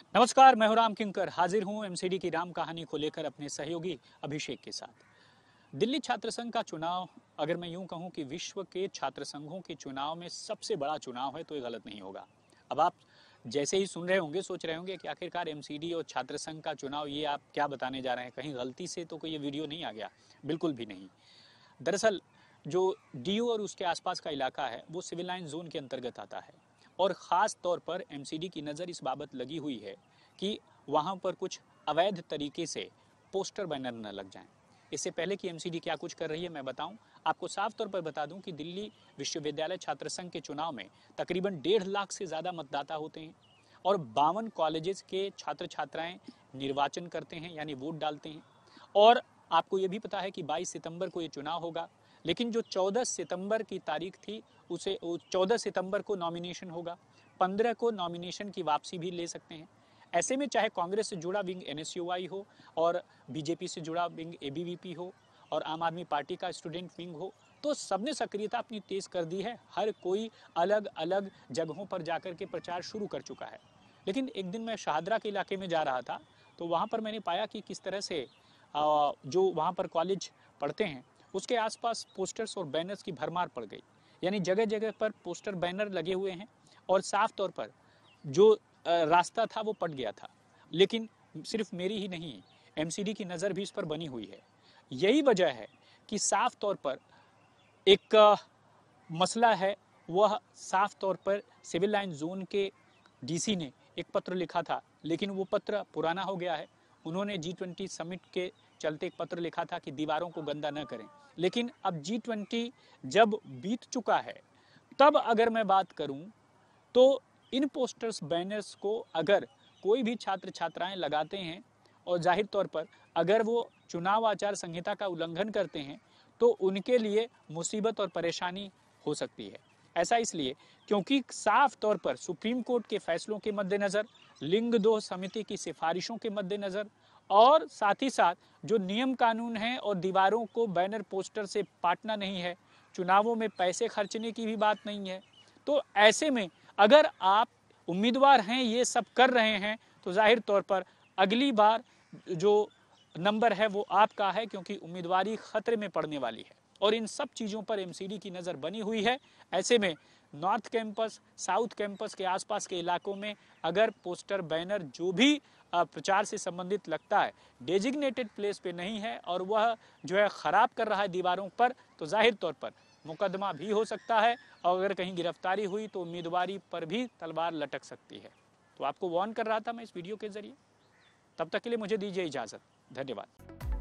नमस्कार, मैं हूं राम किंकर। हाजिर हूं एमसीडी की राम कहानी को लेकर अपने सहयोगी अभिषेक के साथ। दिल्ली छात्र संघ का चुनाव, अगर मैं यूं कहूं कि विश्व के छात्र संघों के चुनाव में सबसे बड़ा चुनाव है तो ये गलत नहीं होगा। अब आप जैसे ही सुन रहे होंगे सोच रहे होंगे कि आखिरकार एमसीडी और छात्र संघ का चुनाव, ये आप क्या बताने जा रहे हैं, कहीं गलती से तो कोई ये वीडियो नहीं आ गया? बिल्कुल भी नहीं। दरअसल जो डीयू और उसके आसपास का इलाका है वो सिविल लाइन जोन के अंतर्गत आता है, और ख़ास तौर पर एमसीडी की नज़र इस बाबत लगी हुई है कि वहाँ पर कुछ अवैध तरीके से पोस्टर बैनर न लग जाएं। इससे पहले कि एमसीडी क्या कुछ कर रही है मैं बताऊं, आपको साफ तौर पर बता दूं कि दिल्ली विश्वविद्यालय छात्र संघ के चुनाव में तकरीबन 1.5 लाख से ज़्यादा मतदाता होते हैं, और 52 कॉलेजेस के छात्र छात्राएं निर्वाचन करते हैं, यानी वोट डालते हैं। और आपको ये भी पता है कि 22 सितंबर को ये चुनाव होगा, लेकिन जो 14 सितंबर की तारीख थी उसे 14 सितंबर को नॉमिनेशन होगा, 15 को नॉमिनेशन की वापसी भी ले सकते हैं। ऐसे में चाहे कांग्रेस से जुड़ा विंग एनएसयूआई हो, और बीजेपी से जुड़ा विंग एबीवीपी हो, और आम आदमी पार्टी का स्टूडेंट विंग हो, तो सबने सक्रियता अपनी तेज कर दी है। हर कोई अलग अलग जगहों पर जाकर के प्रचार शुरू कर चुका है। लेकिन एक दिन मैं शाहदरा के इलाके में जा रहा था, तो वहाँ पर मैंने पाया कि किस तरह से जो वहाँ पर कॉलेज पढ़ते हैं उसके आसपास पोस्टर्स और बैनर्स की भरमार पड़ गई। यानी जगह जगह पर पोस्टर बैनर लगे हुए हैं, और साफ तौर पर जो रास्ता था वो पट गया था। लेकिन सिर्फ मेरी ही नहीं, एमसीडी की नज़र भी इस पर बनी हुई है। यही वजह है कि साफ तौर पर एक मसला है, वह साफ तौर पर सिविल लाइन जोन के डीसी ने एक पत्र लिखा था, लेकिन वो पत्र पुराना हो गया है। उन्होंने G20 समिट के चलते एक पत्र लिखा था कि दीवारों को गंदा न करें, लेकिन अब G20 जब बीत चुका है, तब अगर मैं बात करूं तो इन पोस्टर्स बैनर्स को अगर कोई भी छात्र छात्राएं लगाते हैं, और जाहिर तौर पर अगर वो चुनाव आचार संहिता का उल्लंघन करते हैं, तो उनके लिए मुसीबत और परेशानी हो सकती है। ऐसा इसलिए क्योंकि साफ तौर पर सुप्रीम कोर्ट के फैसलों के मद्देनज़र, लिंग दो समिति की सिफारिशों के मद्देनज़र, और साथ ही साथ जो नियम कानून हैं, और दीवारों को बैनर पोस्टर से पाटना नहीं है, चुनावों में पैसे खर्चने की भी बात नहीं है। तो ऐसे में अगर आप उम्मीदवार हैं, ये सब कर रहे हैं, तो जाहिर तौर पर अगली बार जो नंबर है वो आपका है, क्योंकि उम्मीदवारी खतरे में पड़ने वाली है। और इन सब चीज़ों पर एमसीडी की नज़र बनी हुई है। ऐसे में नॉर्थ कैंपस, साउथ कैंपस के आसपास के इलाकों में अगर पोस्टर बैनर जो भी प्रचार से संबंधित लगता है डेजिग्नेटेड प्लेस पे नहीं है, और वह जो है ख़राब कर रहा है दीवारों पर, तो जाहिर तौर पर मुकदमा भी हो सकता है, और अगर कहीं गिरफ्तारी हुई तो उम्मीदवारी पर भी तलवार लटक सकती है। तो आपको वार्न कर रहा था मैं इस वीडियो के जरिए। तब तक के लिए मुझे दीजिए इजाज़त। धन्यवाद।